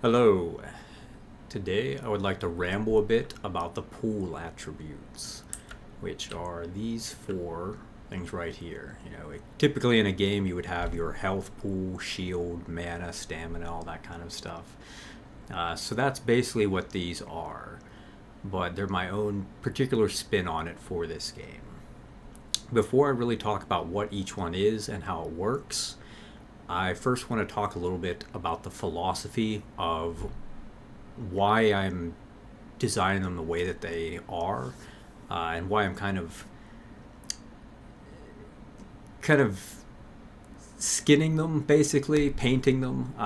Hello. Today I would like to ramble a bit about the pool attributes, which are these four things right here. Typically in a game you would have your health pool, shield, mana, stamina, all that kind of stuff. So that's basically what these are, but they're my own particular spin on it for this game. Before I really talk about what each one is and how it works, I first want to talk a little bit about the philosophy of why I'm designing them the way that they are, and why I'm kind of skinning them, basically painting them,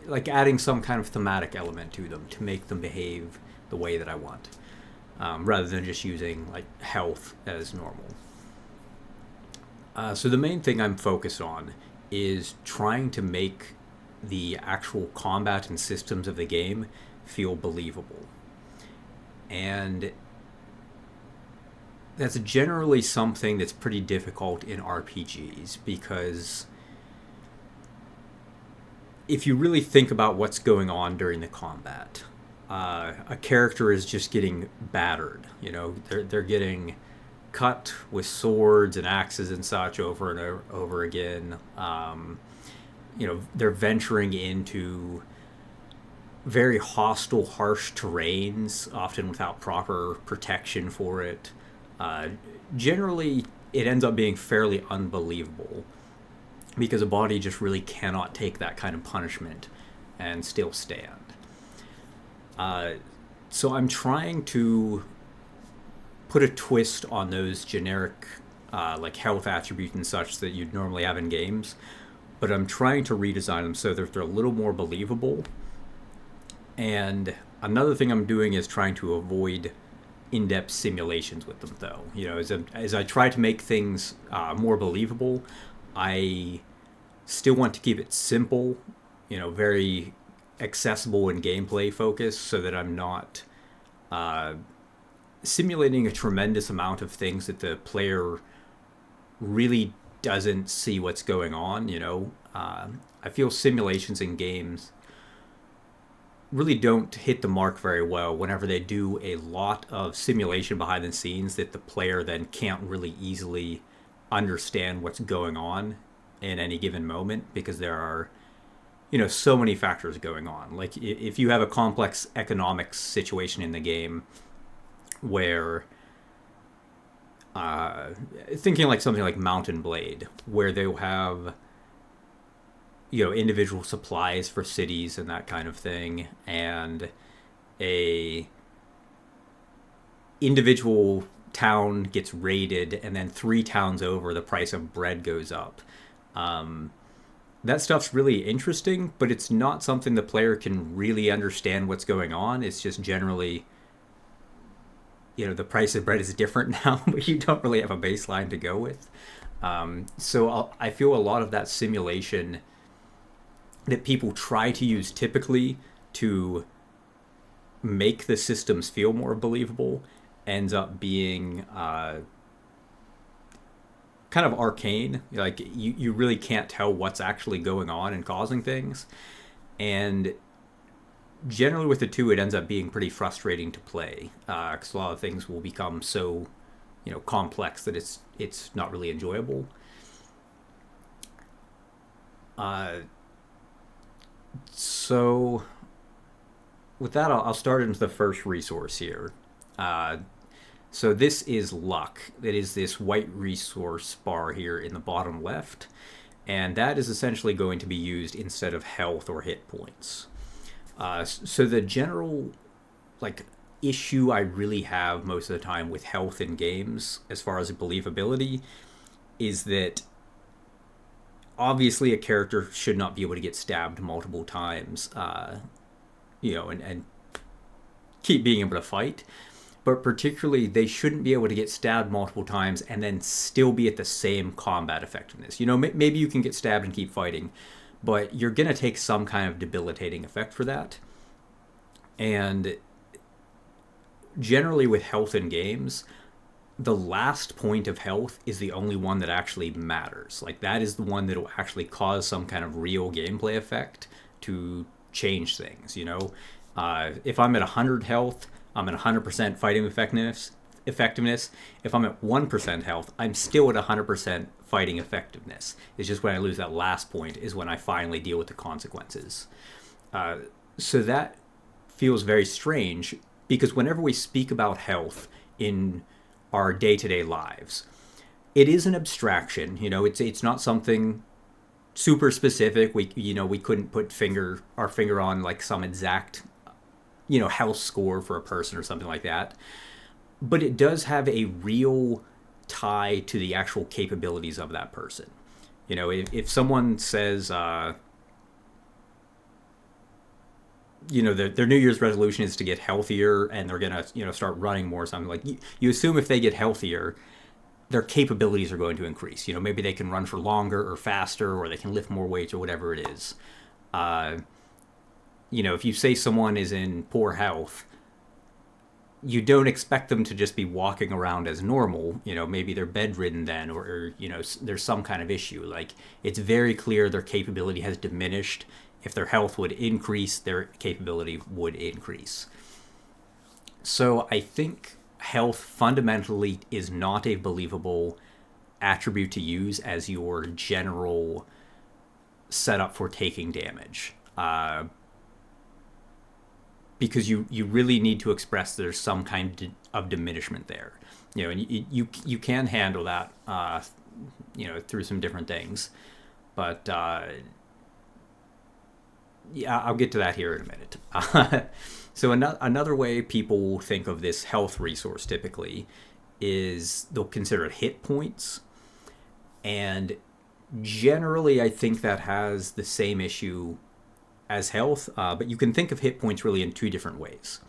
like adding some kind of thematic element to them to make them behave the way that I want, rather than just using like health as normal. So the main thing I'm focused on is trying to make the actual combat and systems of the game feel believable. And that's generally something that's pretty difficult in RPGs because if you really think about what's going on during the combat, a character is just getting battered. They're getting cut with swords and axes and such over and over again. They're venturing into very hostile, harsh terrains, often without proper protection for it. Uh, Generally, it ends up being fairly unbelievable because a body just really cannot take that kind of punishment and still stand. Uh, so I'm trying to put a twist on those generic like health attributes and such that you'd normally have in games, but I'm trying to redesign them so that they're a little more believable. And another thing I'm doing is trying to avoid in-depth simulations with them, though. As I try to make things more believable, I still want to keep it simple, very accessible and gameplay focused, so that I'm not uh, simulating a tremendous amount of things that the player really doesn't see what's going on. I feel simulations in games really don't hit the mark very well whenever they do a lot of simulation behind the scenes that the player then can't really easily understand what's going on in any given moment because there are so many factors going on. Like if you have a complex economics situation in the game where uh, thinking like something like Mountain Blade, where they'll have individual supplies for cities and that kind of thing, and a individual town gets raided, and then three towns over, the price of bread goes up. Um, that stuff's really interesting, but it's not something the player can really understand what's going on. It's just generally the price of bread is different now, but you don't really have a baseline to go with. So I feel a lot of that simulation that people try to use typically to make the systems feel more believable ends up being kind of arcane. Like you really can't tell what's actually going on and causing things. And generally with the two, it ends up being pretty frustrating to play because a lot of things will become so complex that it's not really enjoyable. Uh, so with that, I'll start into the first resource here. Uh, so this is luck. It is this white resource bar here in the bottom left, and that is essentially going to be used instead of health or hit points. So the general like issue I really have most of the time with health in games, as far as believability, is that obviously a character should not be able to get stabbed multiple times, and keep being able to fight. But particularly, they shouldn't be able to get stabbed multiple times and then still be at the same combat effectiveness. Maybe you can get stabbed and keep fighting, but you're going to take some kind of debilitating effect for that. And generally, with health in games, the last point of health is the only one that actually matters. Like, that is the one that will actually cause some kind of real gameplay effect to change things. If I'm at 100 health, I'm at 100% fighting effectiveness. If I'm at 1% health, I'm still at 100% fighting effectiveness. It's just when I lose that last point is when I finally deal with the consequences. So that feels very strange because whenever we speak about health in our day-to-day lives, it is an abstraction. It's not something super specific. We couldn't put our finger on like some exact health score for a person or something like that. But it does have a real tie to the actual capabilities of that person. If someone says, their New Year's resolution is to get healthier and they're gonna, start running more or something, like you assume if they get healthier, their capabilities are going to increase. Maybe they can run for longer or faster, or they can lift more weights or whatever it is. If you say someone is in poor health, you don't expect them to just be walking around as normal. Maybe they're bedridden then, or there's some kind of issue. Like, it's very clear their capability has diminished. If their health would increase, their capability would increase. So I think health fundamentally is not a believable attribute to use as your general setup for taking damage. Because you really need to express there's some kind of diminishment there. And you can handle that, through some different things. But yeah, I'll get to that here in a minute. So another way people think of this health resource typically is they'll consider it hit points. And generally, I think that has the same issue as health, but you can think of hit points really in two different ways.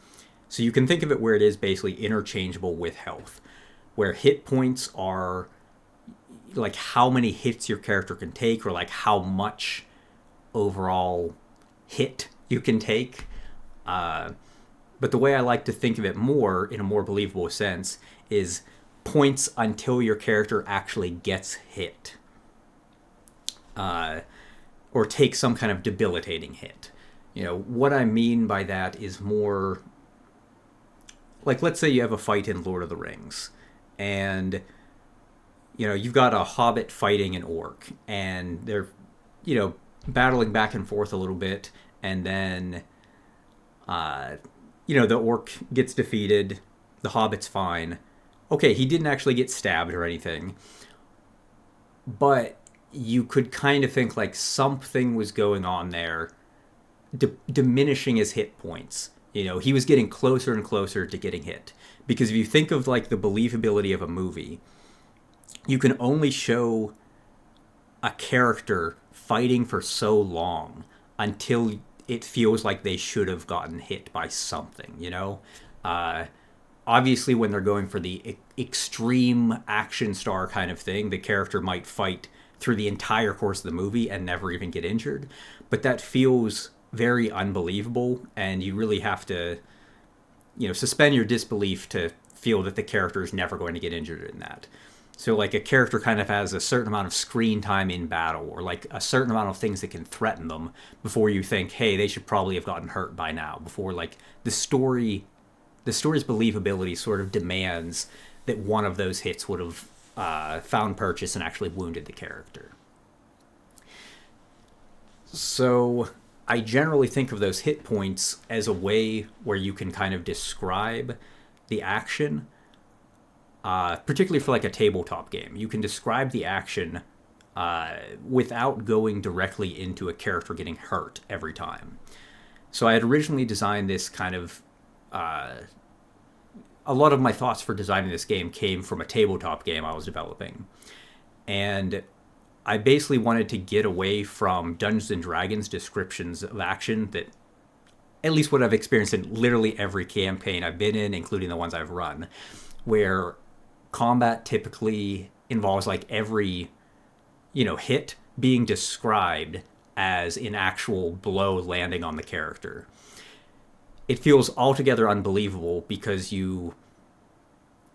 So you can think of it where it is basically interchangeable with health, where hit points are like how many hits your character can take, or like how much overall hit you can take. But the way I like to think of it more in a more believable sense is points until your character actually gets hit. Or take some kind of debilitating hit. What I mean by that is more like, let's say you have a fight in Lord of the Rings, and you've got a hobbit fighting an orc, and they're battling back and forth a little bit, and then the orc gets defeated, the hobbit's fine. Okay, he didn't actually get stabbed or anything, but you could kind of think like something was going on there, diminishing his hit points. He was getting closer and closer to getting hit. Because if you think of like the believability of a movie, you can only show a character fighting for so long until it feels like they should have gotten hit by something, Obviously, when they're going for the extreme action star kind of thing, the character might fight through the entire course of the movie and never even get injured. But that feels very unbelievable, and you really have to, suspend your disbelief to feel that the character is never going to get injured in that. So, like, a character kind of has a certain amount of screen time in battle, or like a certain amount of things that can threaten them before you think, hey, they should probably have gotten hurt by now. Before, like, the story's believability sort of demands that one of those hits would have found purchase and actually wounded the character. So I generally think of those hit points as a way where you can kind of describe the action, particularly for like a tabletop game. You can describe the action without going directly into a character getting hurt every time. So I had originally designed this kind of a lot of my thoughts for designing this game came from a tabletop game I was developing. And I basically wanted to get away from Dungeons and Dragons descriptions of action that, at least what I've experienced in literally every campaign I've been in, including the ones I've run, where combat typically involves like every, hit being described as an actual blow landing on the character. It feels altogether unbelievable because you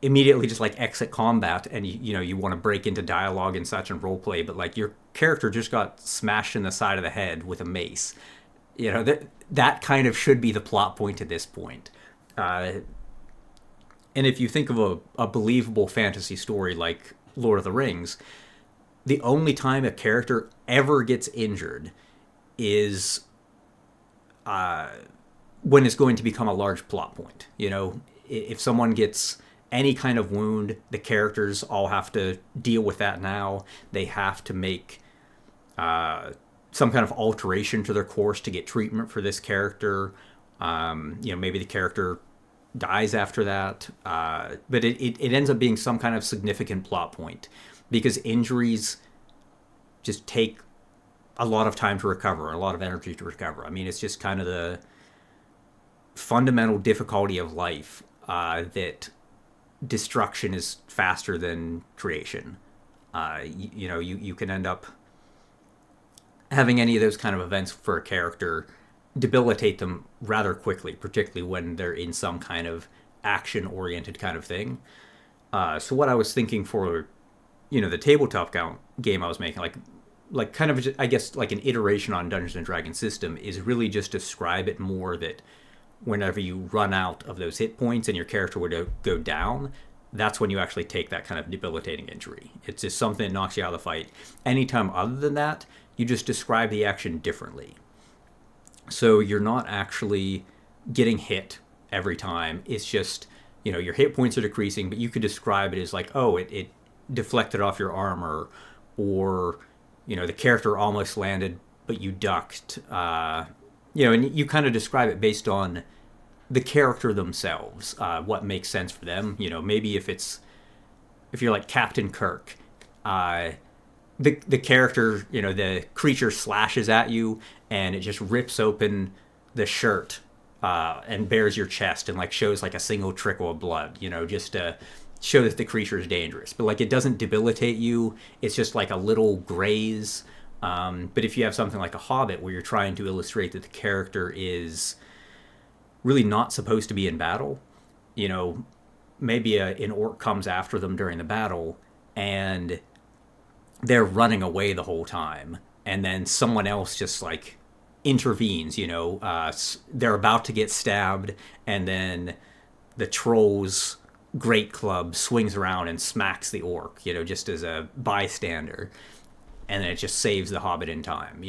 immediately just like exit combat and you want to break into dialogue and such and roleplay, but like your character just got smashed in the side of the head with a mace. That kind of should be the plot point at this point. Uh, and if you think of a believable fantasy story like Lord of the Rings, the only time a character ever gets injured is when it's going to become a large plot point. If someone gets any kind of wound, the characters all have to deal with that now. They have to make some kind of alteration to their course to get treatment for this character. Maybe the character dies after that. But it ends up being some kind of significant plot point because injuries just take a lot of time to recover, a lot of energy to recover. I mean, it's just kind of the fundamental difficulty of life that destruction is faster than creation. You can end up having any of those kind of events for a character debilitate them rather quickly, particularly when they're in some kind of action-oriented kind of thing. So what I was thinking for, the tabletop game I was making, like kind of, I guess, like an iteration on Dungeons and Dragons system is really just describe it more that whenever you run out of those hit points and your character would go down, that's when you actually take that kind of debilitating injury. It's just something that knocks you out of the fight. Anytime other than that, you just describe the action differently. So you're not actually getting hit every time. It's just, your hit points are decreasing, but you could describe it as like, oh, it deflected off your armor, or, the character almost landed, but you ducked. And you kind of describe it based on the character themselves, what makes sense for them. Maybe if you're like Captain Kirk, the character, the creature slashes at you and it just rips open the shirt and bares your chest and like shows like a single trickle of blood, just to show that the creature is dangerous. But like it doesn't debilitate you. It's just like a little graze. But if you have something like a Hobbit where you're trying to illustrate that the character is really not supposed to be in battle, maybe an orc comes after them during the battle and they're running away the whole time, and then someone else just like intervenes. They're about to get stabbed, and then the troll's great club swings around and smacks the orc, just as a bystander, and then it just saves the Hobbit in time.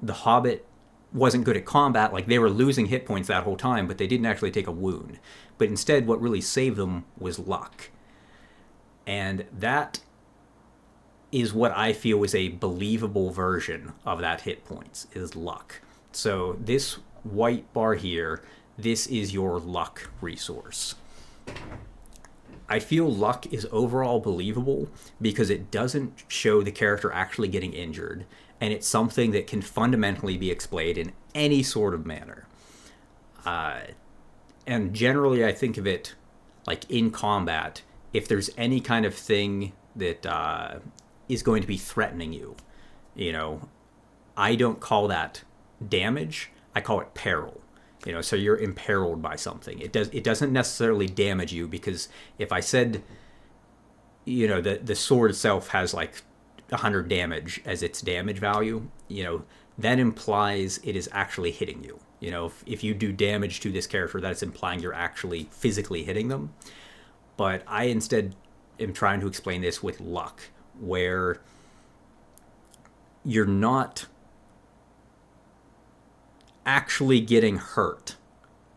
The Hobbit wasn't good at combat. Like, they were losing hit points that whole time, but they didn't actually take a wound. But instead, what really saved them was luck. And that is what I feel is a believable version of that hit points, is luck. So this white bar here, this is your luck resource. I feel luck is overall believable because it doesn't show the character actually getting injured, and it's something that can fundamentally be explained in any sort of manner. And generally, I think of it like in combat, if there's any kind of thing that is going to be threatening you, I don't call that damage. I call it peril. So you're imperiled by something. It doesn't necessarily damage you, because if I said, the sword itself has like 100 damage as its damage value, that implies it is actually hitting you. If you do damage to this character, that's implying you're actually physically hitting them. But I instead am trying to explain this with luck, where you're not actually getting hurt.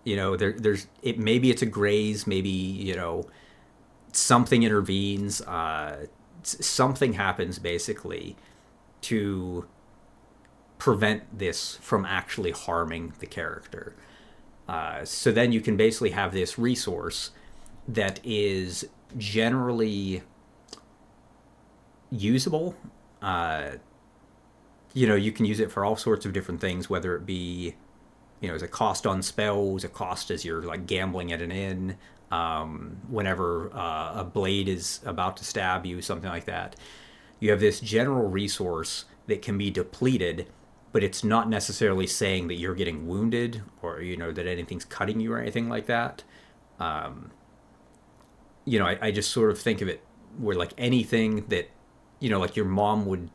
There's it. Maybe it's a graze. Maybe something intervenes. Something happens basically to prevent this from actually harming the character. So then you can basically have this resource that is generally usable. You can use it for all sorts of different things, whether it be, as a cost on spells, a cost as you're like gambling at an inn, whenever a blade is about to stab you, something like that. You have this general resource that can be depleted, but it's not necessarily saying that you're getting wounded or, that anything's cutting you or anything like that. I just sort of think of it where like anything that, like your mom would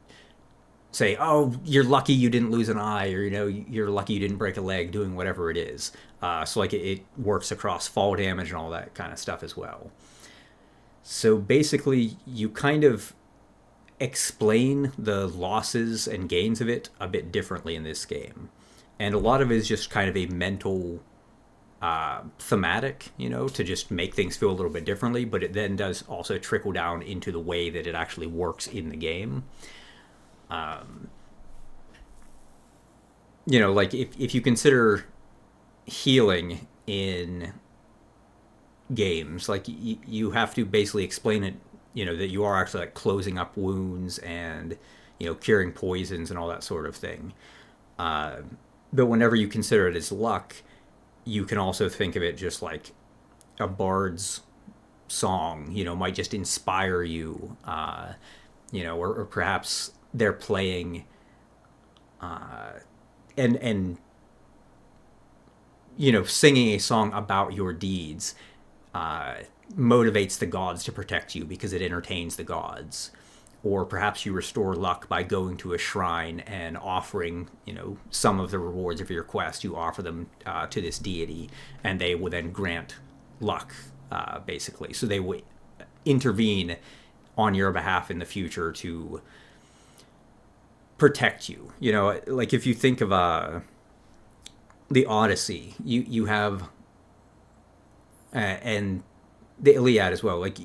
say, oh, you're lucky you didn't lose an eye, or you're lucky you didn't break a leg, doing whatever it is. So like it works across fall damage and all that kind of stuff as well. So basically, you kind of explain the losses and gains of it a bit differently in this game, and a lot of it is just kind of a mental thematic, to just make things feel a little bit differently, but it then does also trickle down into the way that it actually works in the game. Like if you consider healing in games, like you have to basically explain it, that you are actually like closing up wounds and, curing poisons and all that sort of thing. But whenever you consider it as luck, you can also think of it just like a bard's song, might just inspire you, or perhaps they're playing and singing a song about your deeds motivates the gods to protect you because it entertains the gods. Or perhaps you restore luck by going to a shrine and offering, some of the rewards of your quest. You offer them to this deity, and they will then grant luck, basically. So they will intervene on your behalf in the future to protect you. Like if you think of the Odyssey, you have and the Iliad as well. Like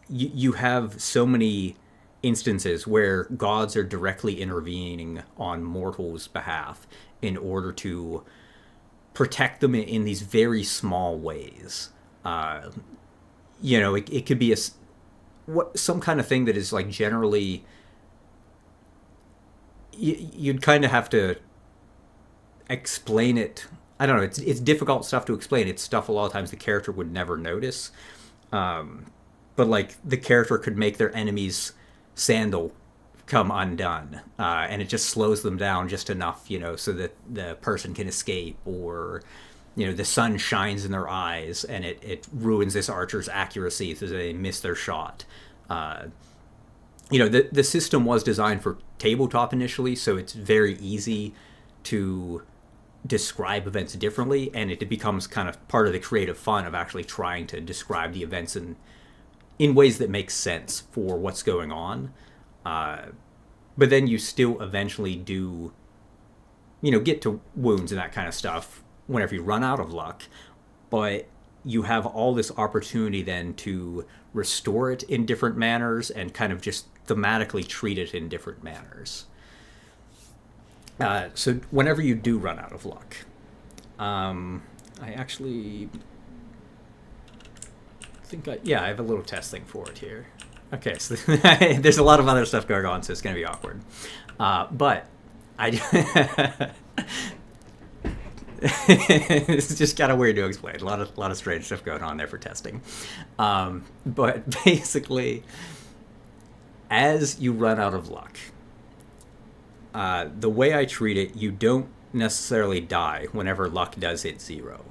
you have so many instances where gods are directly intervening on mortals' behalf in order to protect them in these very small ways. It could be some kind of thing that is like generally you'd kind of have to explain it. I don't know. It's difficult stuff to explain. It's stuff a lot of times the character would never notice. But like the character could make their enemy's sandal come undone, and it just slows them down just enough, so that the person can escape, or the sun shines in their eyes and it ruins this archer's accuracy so they miss their shot. The system was designed for tabletop initially, so it's very easy to describe events differently, and it becomes kind of part of the creative fun of actually trying to describe the events in ways that make sense for what's going on. But then you still eventually do, get to wounds and that kind of stuff whenever you run out of luck. But you have all this opportunity then to restore it in different manners and kind of just thematically treat it in different manners. So whenever you do run out of luck, I actually think I have a little test thing for it here. Okay, so there's a lot of other stuff going on, so it's going to be awkward. But I it's just kind of weird to explain. A lot of strange stuff going on there for testing. But basically, as you run out of luck, the way I treat it, you don't necessarily die whenever luck does hit 0.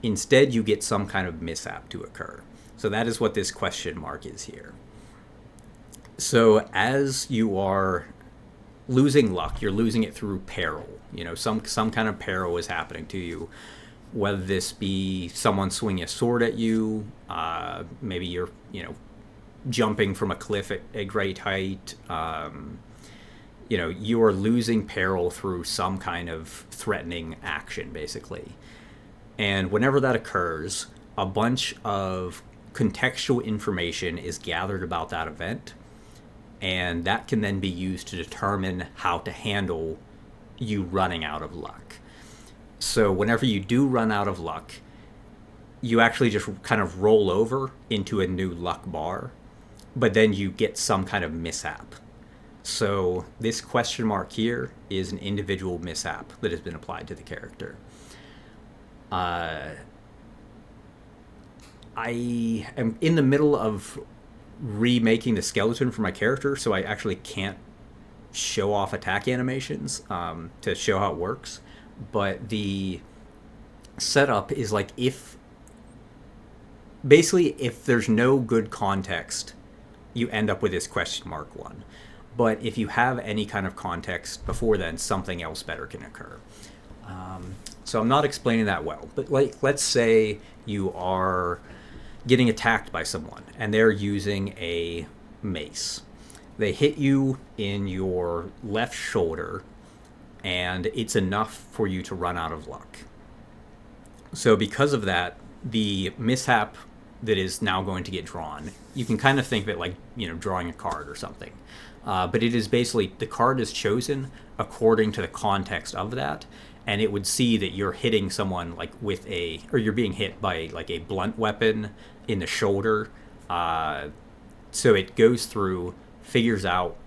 Instead, you get some kind of mishap to occur. So that is what this question mark is here. So as you are losing luck, you're losing it through peril. Some kind of peril is happening to you, whether this be someone swinging a sword at you, maybe you're jumping from a cliff at a great height. You are losing peril through some kind of threatening action, basically. And whenever that occurs, a bunch of contextual information is gathered about that event, and that can then be used to determine how to handle you running out of luck. So whenever you do run out of luck, you actually just kind of roll over into a new luck bar, but then you get some kind of mishap. So this question mark here is an individual mishap that has been applied to the character. I am in the middle of remaking the skeleton for my character, so I actually can't show off attack animations to show how it works. But the setup is like if there's no good context, you end up with this question mark one. But if you have any kind of context before then, something else better can occur. So I'm not explaining that well, but like, let's say you are getting attacked by someone and they're using a mace. They hit you in your left shoulder, and it's enough for you to run out of luck. So because of that, the mishap that is now going to get drawn, you can kind of think of it like, drawing a card or something. But it is basically, the card is chosen according to the context of that, and it would see that you're hitting someone like or you're being hit by like a blunt weapon in the shoulder. So it goes through, figures out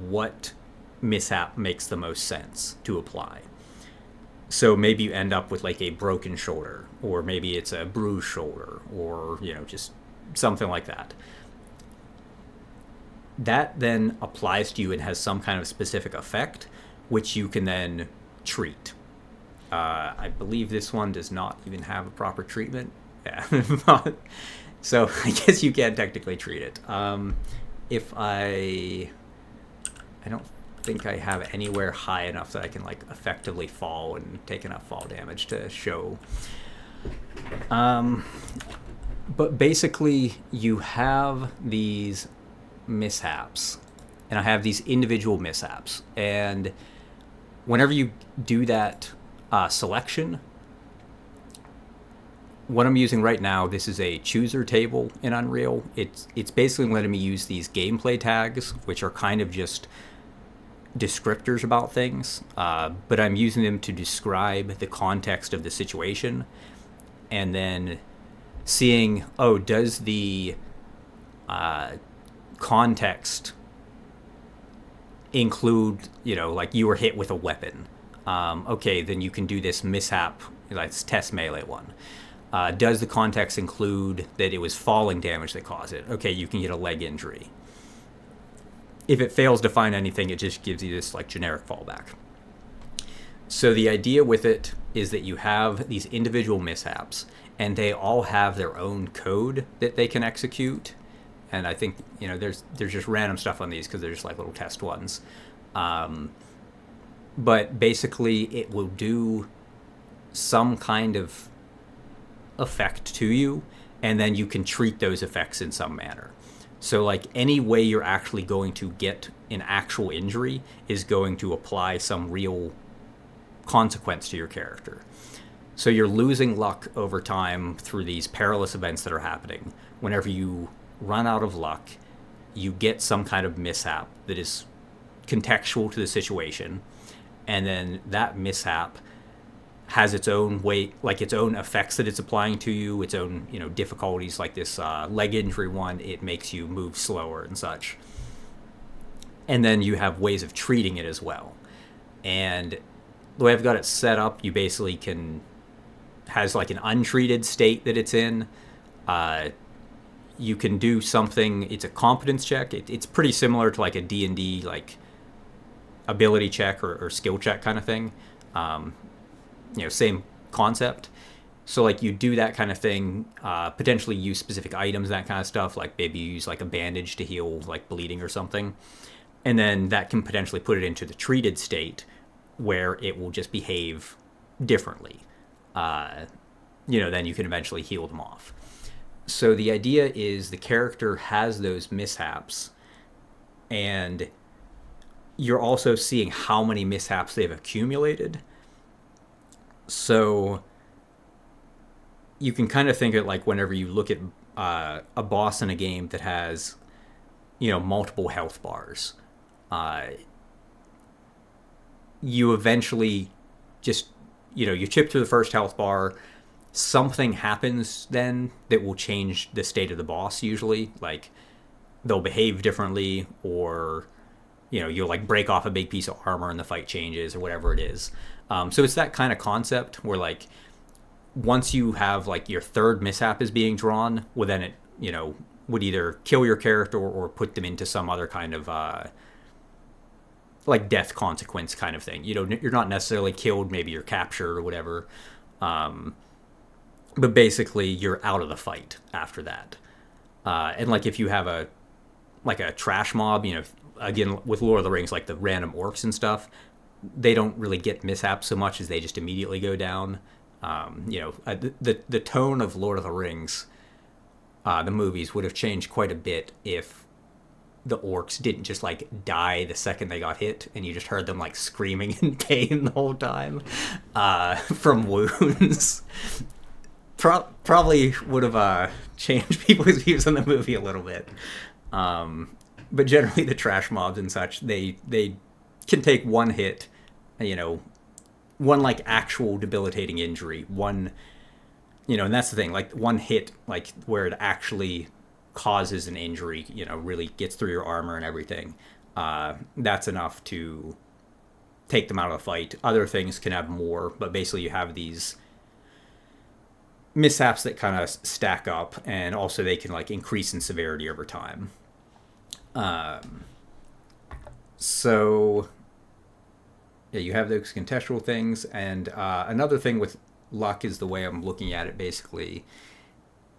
what mishap makes the most sense to apply. So maybe you end up with like a broken shoulder, or maybe it's a bruised shoulder, or just something like that. That then applies to you and has some kind of specific effect, which you can then treat. I believe this one does not even have a proper treatment. Yeah. So I guess you can technically treat it. If I don't think I have anywhere high enough that I can like effectively fall and take enough fall damage to show. But basically, you have these mishaps, and I have these individual mishaps, and whenever you do that selection, what I'm using right now, this is a chooser table in Unreal. It's basically letting me use these gameplay tags, which are kind of just descriptors about things, but I'm using them to describe the context of the situation, and then seeing, does the context include, like you were hit with a weapon. Okay, then you can do this mishap, let's test melee one. Does the context include that it was falling damage that caused it? Okay, you can get a leg injury. If it fails to find anything, it just gives you this like generic fallback. So the idea with it is that you have these individual mishaps, and they all have their own code that they can execute. And I think, there's just random stuff on these because they're just like little test ones. But basically, it will do some kind of effect to you, and then you can treat those effects in some manner. So like any way you're actually going to get an actual injury is going to apply some real consequence to your character. So you're losing luck over time through these perilous events that are happening. Whenever you run out of luck, you get some kind of mishap that is contextual to the situation, and then that mishap has its own weight, like its own effects that it's applying to you, its own difficulties, like this leg injury one. It makes you move slower and such, and then you have ways of treating it as well. And the way I've got it set up, you basically has like an untreated state that it's in. You can do something, it's a competence check. It's pretty similar to like a D&D like ability check or skill check kind of thing. Same concept. So like you do that kind of thing, potentially use specific items, that kind of stuff, like maybe you use like a bandage to heal like bleeding or something, and then that can potentially put it into the treated state where it will just behave differently. Then you can eventually heal them off. So the idea is the character has those mishaps, and you're also seeing how many mishaps they've accumulated. So you can kind of think of it like whenever you look at a boss in a game that has, multiple health bars, you eventually just, you chip through the first health bar. Something happens then that will change the state of the boss usually. Like they'll behave differently, or, you'll like break off a big piece of armor and the fight changes or whatever it is. So it's that kind of concept where like once you have like your third mishap is being drawn, well then it, would either kill your character or put them into some other kind of like death consequence kind of thing. You're not necessarily killed, maybe you're captured or whatever. But basically you're out of the fight after that. And like if you have a trash mob, again, with Lord of the Rings, like the random orcs and stuff, they don't really get mishaps so much as they just immediately go down. The tone of Lord of the Rings, the movies, would have changed quite a bit if the orcs didn't just like die the second they got hit, and you just heard them like screaming in pain the whole time from wounds. Probably would have changed people's views on the movie a little bit. But generally, the trash mobs and such, they can take one hit, one like actual debilitating injury, and that's the thing, like one hit, like where it actually causes an injury, really gets through your armor and everything. That's enough to take them out of the fight. Other things can have more, but basically you have these mishaps that kind of stack up, and also they can like increase in severity over time. So yeah, you have those contextual things, and another thing with luck is the way I'm looking at it. Basically,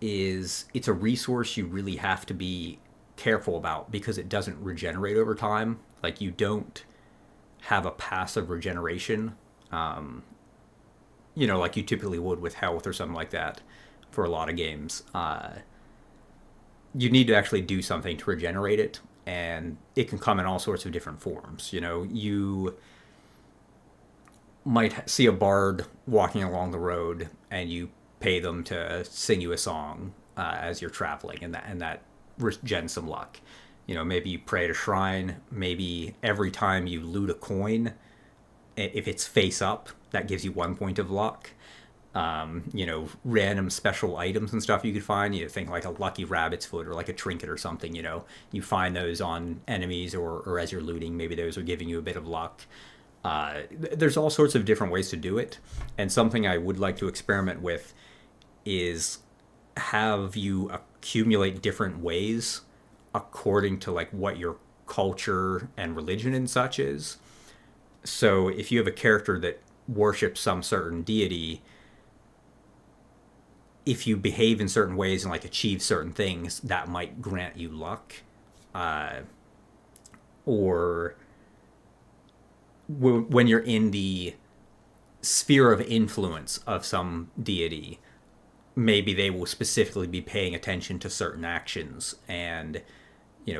is it's a resource you really have to be careful about because it doesn't regenerate over time. Like you don't have a passive regeneration, like you typically would with health or something like that for a lot of games. You need to actually do something to regenerate it, and it can come in all sorts of different forms. You might see a bard walking along the road, and you pay them to sing you a song as you're traveling, and that regens some luck. Maybe you pray at a shrine. Maybe every time you loot a coin, if it's face up, that gives you 1 point of luck. Random special items and stuff you could find. Think like a lucky rabbit's foot or like a trinket or something. You find those on enemies or as you're looting. Maybe those are giving you a bit of luck. There's all sorts of different ways to do it, and something I would like to experiment with is have you accumulate different ways according to like what your culture and religion and such is. So if you have a character that worships some certain deity, if you behave in certain ways and like achieve certain things, that might grant you luck. Or when you're in the sphere of influence of some deity, maybe they will specifically be paying attention to certain actions and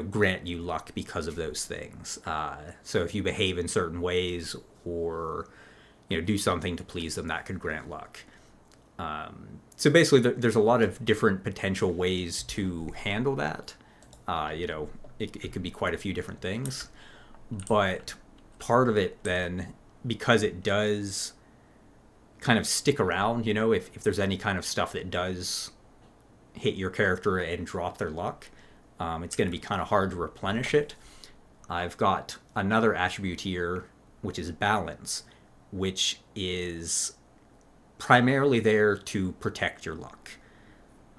grant you luck because of those things. So if you behave in certain ways or do something to please them, that could grant luck. So basically there's a lot of different potential ways to handle that. It could be quite a few different things, but part of it then, because it does kind of stick around, if there's any kind of stuff that does hit your character and drop their luck, it's going to be kind of hard to replenish it. I've got another attribute here, which is balance, which is primarily there to protect your luck.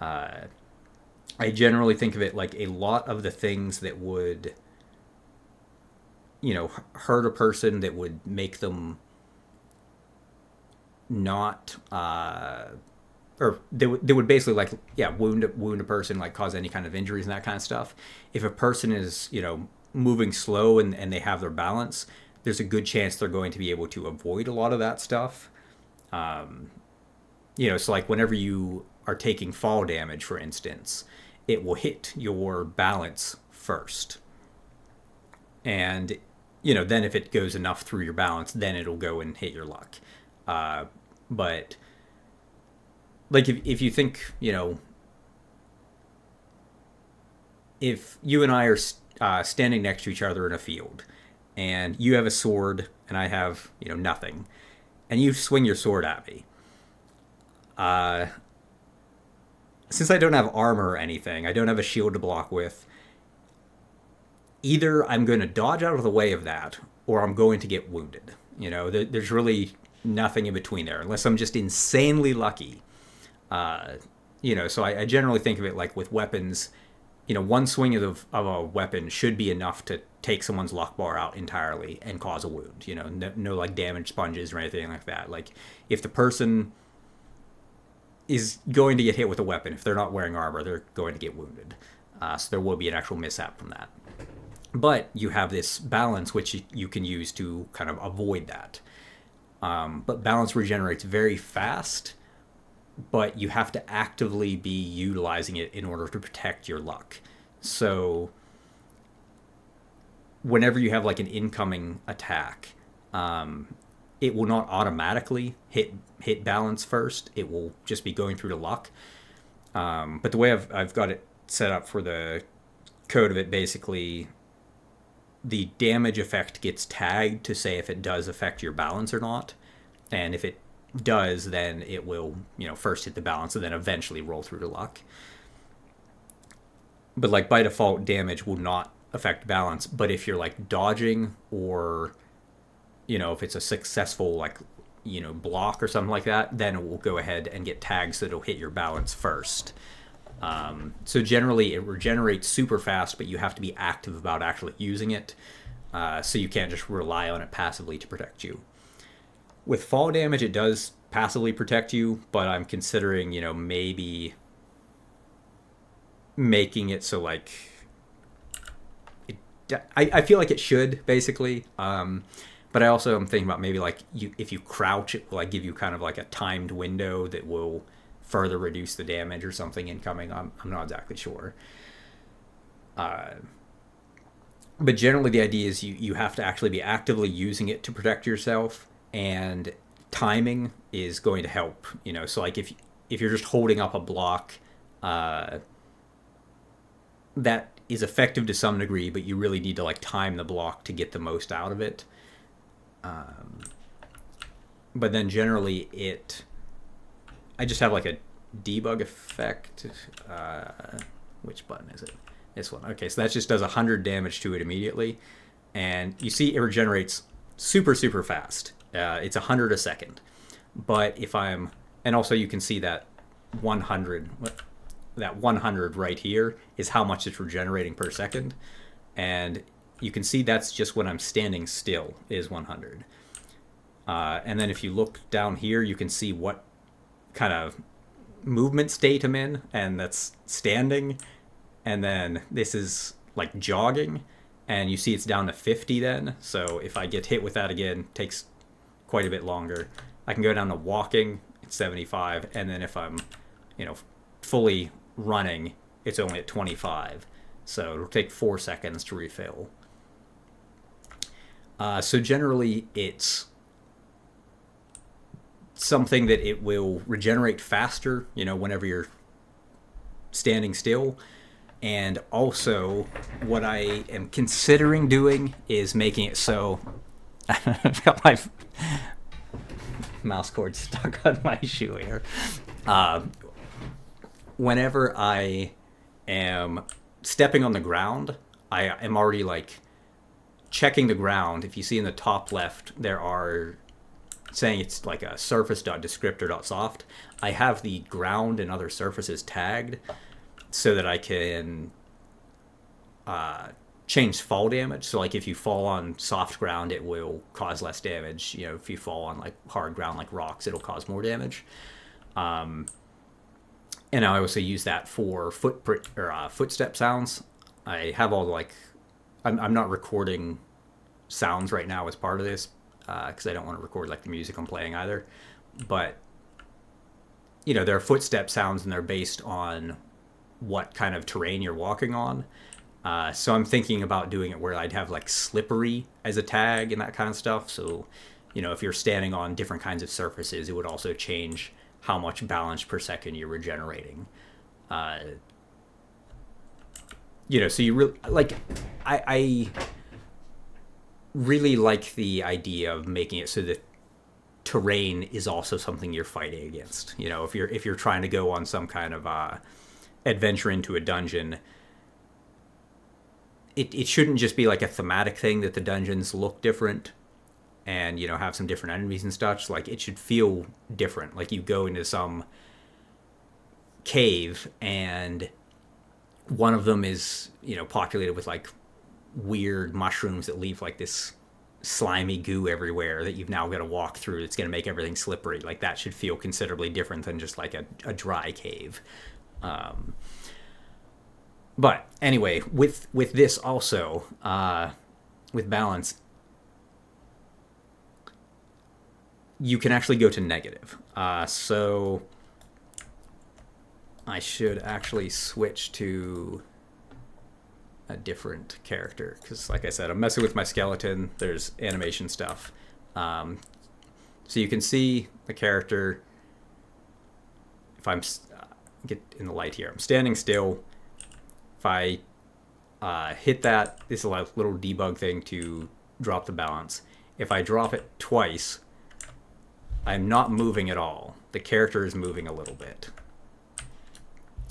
I generally think of it like a lot of the things that would hurt a person, that would make them not or they would basically like wound a person, like cause any kind of injuries and that kind of stuff. If a person is moving slow and they have their balance, there's a good chance they're going to be able to avoid a lot of that stuff. So like whenever you are taking fall damage, for instance, it will hit your balance first, and then if it goes enough through your balance, then it'll go and hit your luck. But like if you think, if you and I are standing next to each other in a field, and you have a sword and I have nothing, and you swing your sword at me, since I don't have armor or anything, I don't have a shield to block with, either I'm going to dodge out of the way of that, or I'm going to get wounded. There's really nothing in between there, unless I'm just insanely lucky. So I generally think of it like with weapons. One swing of a weapon should be enough to take someone's luck bar out entirely and cause a wound. No like damage sponges or anything like that. Like if the person is going to get hit with a weapon, if they're not wearing armor, they're going to get wounded. So there will be an actual mishap from that. But you have this balance which you can use to kind of avoid that. But balance regenerates very fast, but you have to actively be utilizing it in order to protect your luck. So whenever you have like an incoming attack, it will not automatically hit balance first. It will just be going through to luck. But the way I've got it set up for the code of it, basically, the damage effect gets tagged to say if it does affect your balance or not. And if it does, then it will, first hit the balance and then eventually roll through to luck. But like by default, damage will not affect balance. But if you're like dodging, or if it's a successful like block or something like that, then it will go ahead and get tagged so it'll hit your balance first. So generally it regenerates super fast, but you have to be active about actually using it. So you can't just rely on it passively to protect you. With fall damage, it does passively protect you, but I'm considering, maybe making it so like I feel like it should, basically. But I also am thinking about maybe like if you crouch, it will like give you kind of like a timed window that will further reduce the damage or something incoming. I'm not exactly sure. But generally the idea is you have to actually be actively using it to protect yourself, and timing is going to help. So like if you're just holding up a block, that is effective to some degree, but you really need to like time the block to get the most out of it. But then generally I just have like a debug effect. Which button is it? This one. Okay, so that just does 100 damage to it immediately. And you see it regenerates super, super fast. It's 100 a second. But and also you can see that 100 right here is how much it's regenerating per second. And you can see that's just when I'm standing still is 100. And then if you look down here, you can see what kind of movement state I'm in, and that's standing. And then this is like jogging, and you see it's down to 50 then. So if I get hit with that again, it takes quite a bit longer. I can go down to walking, it's 75, and then if I'm, fully running, it's only at 25. So it'll take 4 seconds to refill. So generally, it's something that it will regenerate faster, whenever you're standing still. And also, what I am considering doing is making it so I've got my mouse cord stuck on my shoe here. Whenever I am stepping on the ground, I am already like checking the ground. If you see in the top left, there are saying it's like a surface.descriptor.soft. I have the ground and other surfaces tagged so that I can change fall damage. So like if you fall on soft ground, it will cause less damage. If you fall on like hard ground like rocks, it'll cause more damage. And I also use that for footstep sounds. I have all I'm not recording sounds right now as part of this because I don't want to record like the music I'm playing either. But there are footstep sounds, and they're based on what kind of terrain you're walking on. So I'm thinking about doing it where I'd have like slippery as a tag and that kind of stuff. So, if you're standing on different kinds of surfaces, it would also change how much balance per second you're regenerating. So you really like, I really like the idea of making it so that terrain is also something you're fighting against. If you're trying to go on some kind of adventure into a dungeon, it shouldn't just be like a thematic thing that the dungeons look different and have some different enemies and such. Like it should feel different. Like you go into some cave and one of them is populated with like weird mushrooms that leave like this slimy goo everywhere that you've now got to walk through. It's going to make everything slippery. Like that should feel considerably different than just like a dry cave. But anyway, with this also, with balance, you can actually go to negative. So I should actually switch to a different character because, like I said, I'm messing with my skeleton. There's animation stuff. So you can see the character. If I'm get in the light here, I'm standing still. If I hit that, this is a little debug thing to drop the balance. If I drop it twice, I'm not moving at all. The character is moving a little bit.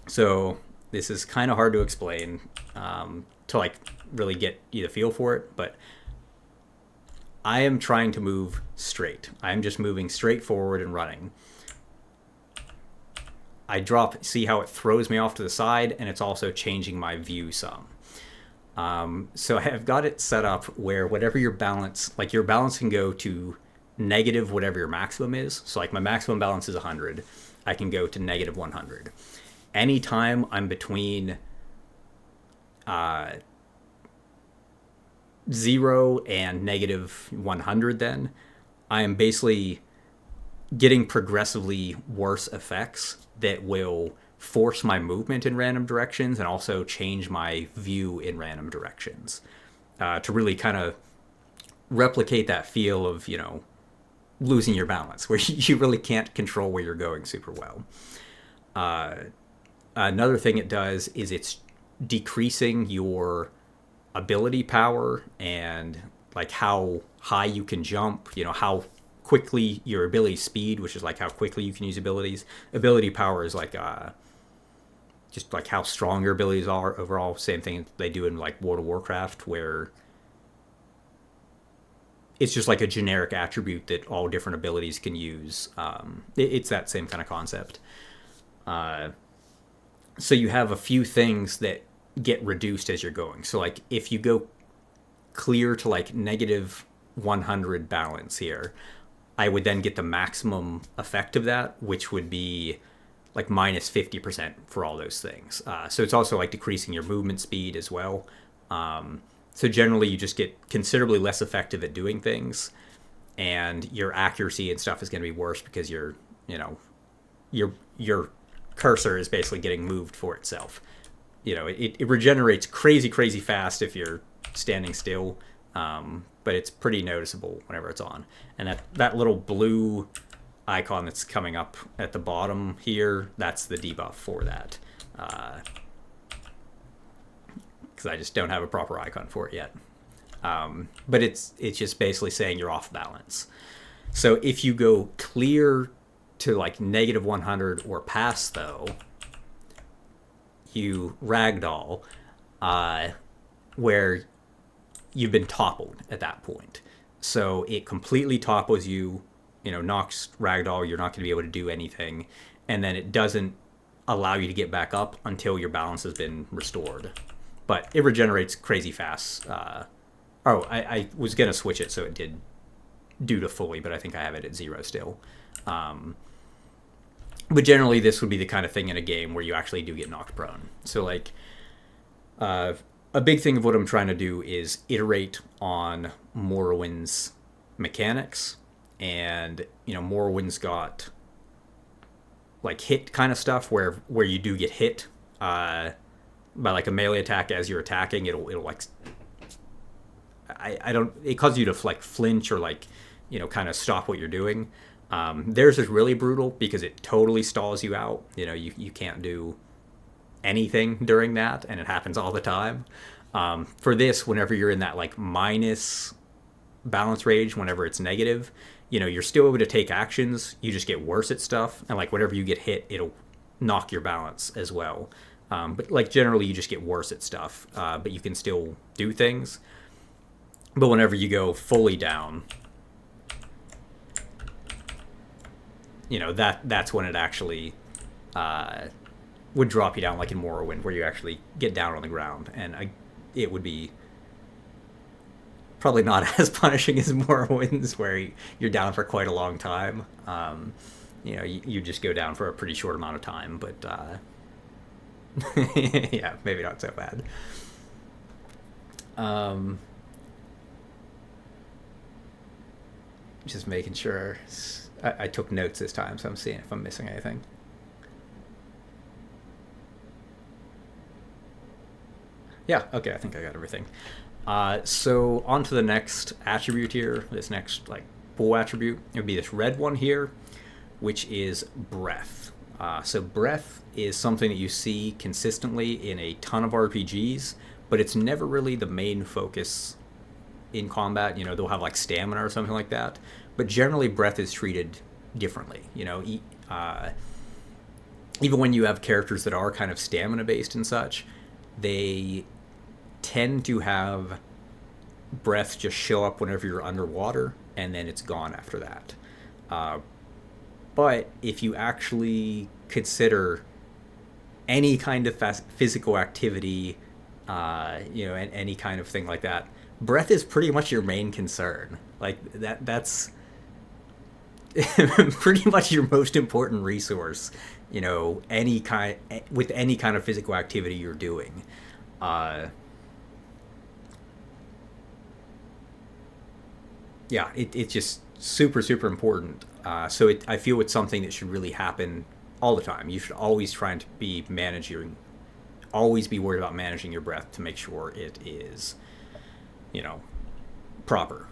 So this is kind of hard to explain to like really get you the feel for it, but I am trying to move straight. I'm just moving straight forward and running. I drop, see how it throws me off to the side, and it's also changing my view some. So I have got it set up where whatever your balance, like your balance can go to negative whatever your maximum is. So like my maximum balance is 100. I can go to negative 100. Anytime I'm between 0 and negative 100, then I am basically getting progressively worse effects that will force my movement in random directions and also change my view in random directions to really kind of replicate that feel of, you know, losing your balance where you really can't control where you're going super well. Another thing it does is it's decreasing your ability power and like how high you can jump, you know, how quickly your ability speed, which is like how quickly you can use abilities. Ability power is like just like how strong your abilities are overall. Same thing they do in like World of Warcraft, where it's just like a generic attribute that all different abilities can use. It's that same kind of concept. So you have a few things that get reduced as you're going. So like if you go clear to like negative 100 balance here, I would then get the maximum effect of that, which would be like minus 50% for all those things. So it's also like decreasing your movement speed as well. So generally you just get considerably less effective at doing things, and your accuracy and stuff is going to be worse because you're, you know, your cursor is basically getting moved for itself. You know, it regenerates crazy fast if you're standing still, but it's pretty noticeable whenever it's on. And that little blue icon that's coming up at the bottom here, that's the debuff for that. Because I just don't have a proper icon for it yet. But it's just basically saying you're off balance. So if you go clear to like negative 100 or past, though, you ragdoll, where you've been toppled at that point. So it completely topples you, you know, knocks ragdoll, you're not going to be able to do anything, and then it doesn't allow you to get back up until your balance has been restored. But it regenerates crazy fast. I was going to switch it so it did do to fully, but I think I have it at 0 still. But generally, this would be the kind of thing in a game where you actually do get knocked prone. So, like, a big thing of what I'm trying to do is iterate on Morrowind's mechanics. And, you know, Morrowind's got, like, hit kind of stuff where you do get hit by, like, a melee attack as you're attacking. It'll like... It causes you to, like, flinch or, like, you know, kind of stop what you're doing. Theirs is really brutal because it totally stalls you out. You know, you can't do anything during that, and it happens all the time. For this, whenever you're in that like minus balance range, whenever it's negative, you know, you're still able to take actions. You just get worse at stuff, and like whenever you get hit, it'll knock your balance as well. But like generally, you just get worse at stuff, but you can still do things. But whenever you go fully down, you know, that's when it actually would drop you down, like in Morrowind, where you actually get down on the ground, and it would be probably not as punishing as Morrowind's, where you're down for quite a long time. You know, you just go down for a pretty short amount of time, but Yeah, maybe not so bad. Um, just making sure. I took notes this time, so I'm seeing if I'm missing anything. Yeah, okay, I think I got everything. So on to the next attribute here. This next like pool attribute. It would be this red one here, which is breath. So breath is something that you see consistently in a ton of RPGs, but it's never really the main focus in combat. You know, they'll have like stamina or something like that, but generally breath is treated differently. Even when you have characters that are kind of stamina based and such, they tend to have breath just show up whenever you're underwater, and then it's gone after that. Uh, but if you actually consider any kind of physical activity, and any kind of thing like that, breath is pretty much your main concern. Like that's pretty much your most important resource. Any kind with any kind of physical activity you're doing. Uh, yeah, it's just super super important. I feel it's something that should really happen all the time. You should always try to be managing, always be worried about managing your breath to make sure it is, you know, proper.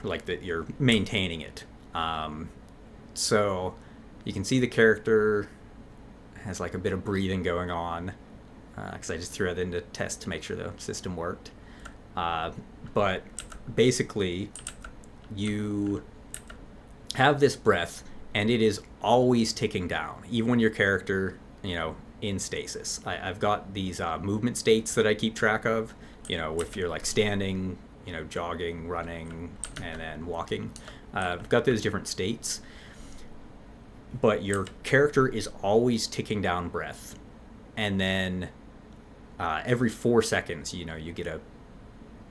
Like that you're maintaining it. So you can see the character has like a bit of breathing going on because I just threw it into test to make sure the system worked. But basically, you have this breath, and it is always ticking down, even when your character, in stasis. I've got these movement states that I keep track of. If you're like standing, jogging, running, and then walking. I've got those different states, but your character is always ticking down breath, and then every 4 seconds, you get a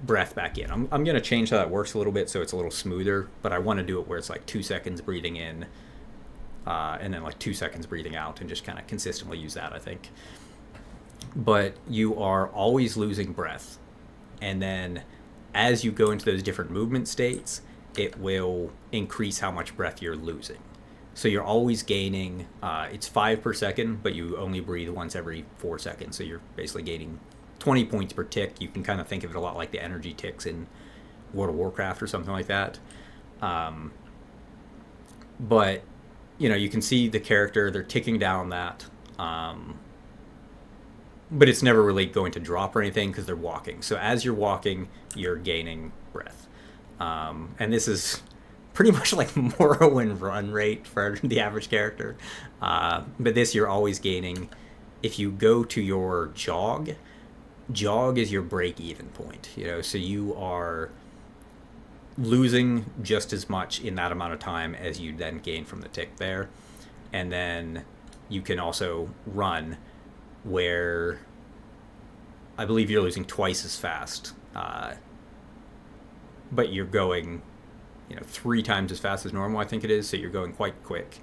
breath back in. I'm going to change how that works a little bit so it's a little smoother, but I want to do it where it's like 2 seconds breathing in, and then like 2 seconds breathing out, and just kind of consistently use that, I think. But you are always losing breath, and then as you go into those different movement states, it will increase how much breath you're losing. So you're always gaining, it's 5 per second, but you only breathe once every 4 seconds. So you're basically gaining 20 points per tick. You can kind of think of it a lot like the energy ticks in World of Warcraft or something like that. But, you can see the character, they're ticking down that. But it's never really going to drop or anything because they're walking. So as you're walking, you're gaining breath. And this is pretty much like Morrowind run rate for the average character. But this you're always gaining. If you go to your jog is your break-even point. So you are losing just as much in that amount of time as you then gain from the tick there. And then you can also run, where I believe you're losing twice as fast, but you're going 3 times as fast as normal, I think it is, so you're going quite quick,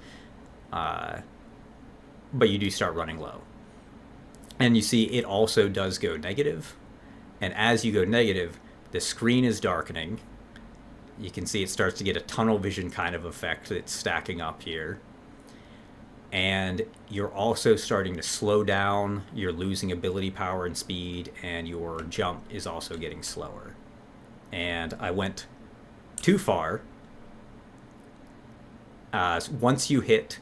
but you do start running low. And you see it also does go negative, and as you go negative, the screen is darkening. You can see it starts to get a tunnel vision kind of effect that's stacking up here. And you're also starting to slow down, you're losing ability power and speed, and your jump is also getting slower. And I went too far. Once you hit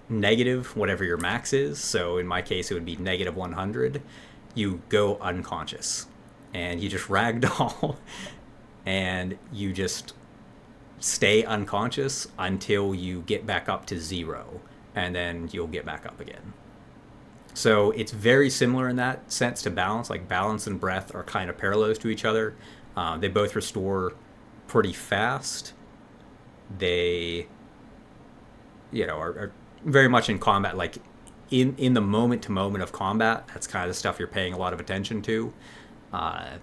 negative, whatever your max is, so in my case it would be negative 100, you go unconscious. And you just ragdoll, and you just stay unconscious until you get back up to 0. And then you'll get back up again. So it's very similar in that sense to balance. Like balance and breath are kind of parallels to each other. They both restore pretty fast. They, are very much in combat. Like in the moment to moment of combat, that's kind of the stuff you're paying a lot of attention to. But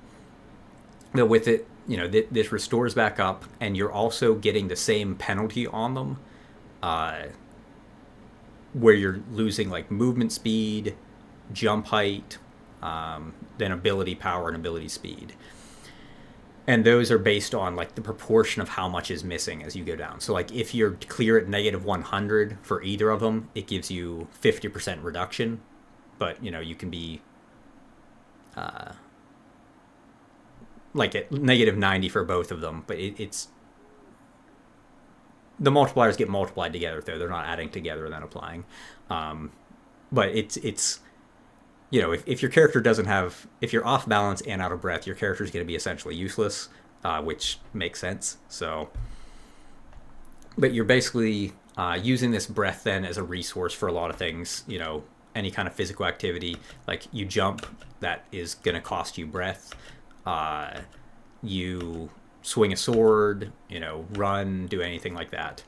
with it, this restores back up, and you're also getting the same penalty on them. Where you're losing like movement speed, jump height, then ability power and ability speed. And those are based on like the proportion of how much is missing as you go down. So like if you're clear at negative 100 for either of them, it gives you 50% reduction. But you can be like at negative 90 for both of them. But it's the multipliers get multiplied together though. They're not adding together and then applying. But it's if your character doesn't have, if you're off balance and out of breath, your character is going to be essentially useless, which makes sense. So, but you're basically using this breath then as a resource for a lot of things. Any kind of physical activity, like you jump, that is going to cost you breath. You swing a sword, run, do anything like that.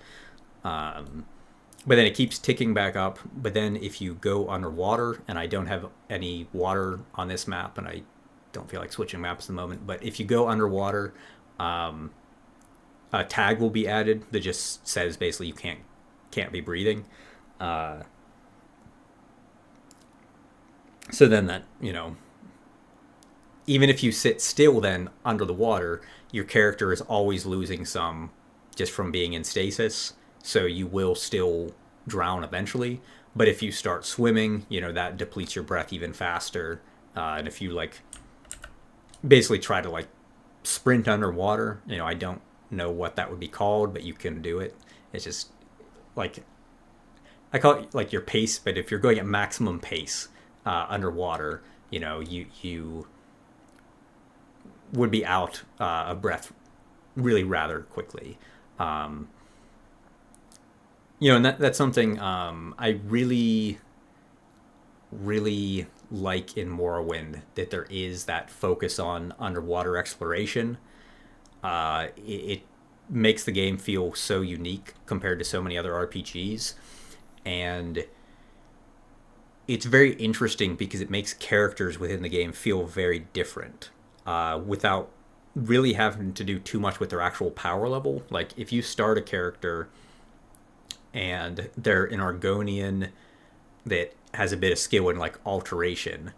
But then it keeps ticking back up. But then if you go underwater, and I don't have any water on this map, and I don't feel like switching maps at the moment, but if you go underwater, a tag will be added that just says basically you can't be breathing. So then that, even if you sit still then under the water, your character is always losing some just from being in stasis. So you will still drown eventually. But if you start swimming, that depletes your breath even faster. And if you like basically try to like sprint underwater, I don't know what that would be called, but you can do it. It's just like, I call it like your pace, but if you're going at maximum pace underwater, you would be out of breath really rather quickly. And that's something I really, really like in Morrowind, that there is that focus on underwater exploration. It makes the game feel so unique compared to so many other RPGs. And it's very interesting because it makes characters within the game feel very different without really having to do too much with their actual power level. Like if you start a character and they're an Argonian that has a bit of skill in like alteration,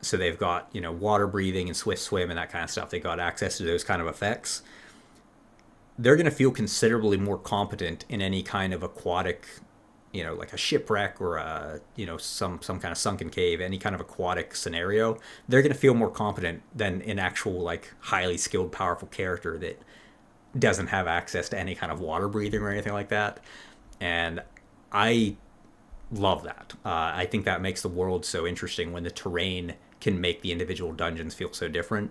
so they've got water breathing and swift swim and that kind of stuff, they got access to those kind of effects, they're going to feel considerably more competent in any kind of aquatic, like a shipwreck or some kind of sunken cave, any kind of aquatic scenario. They're going to feel more competent than an actual like highly skilled, powerful character that doesn't have access to any kind of water breathing or anything like that. And I love that. I think that makes the world so interesting when the terrain can make the individual dungeons feel so different.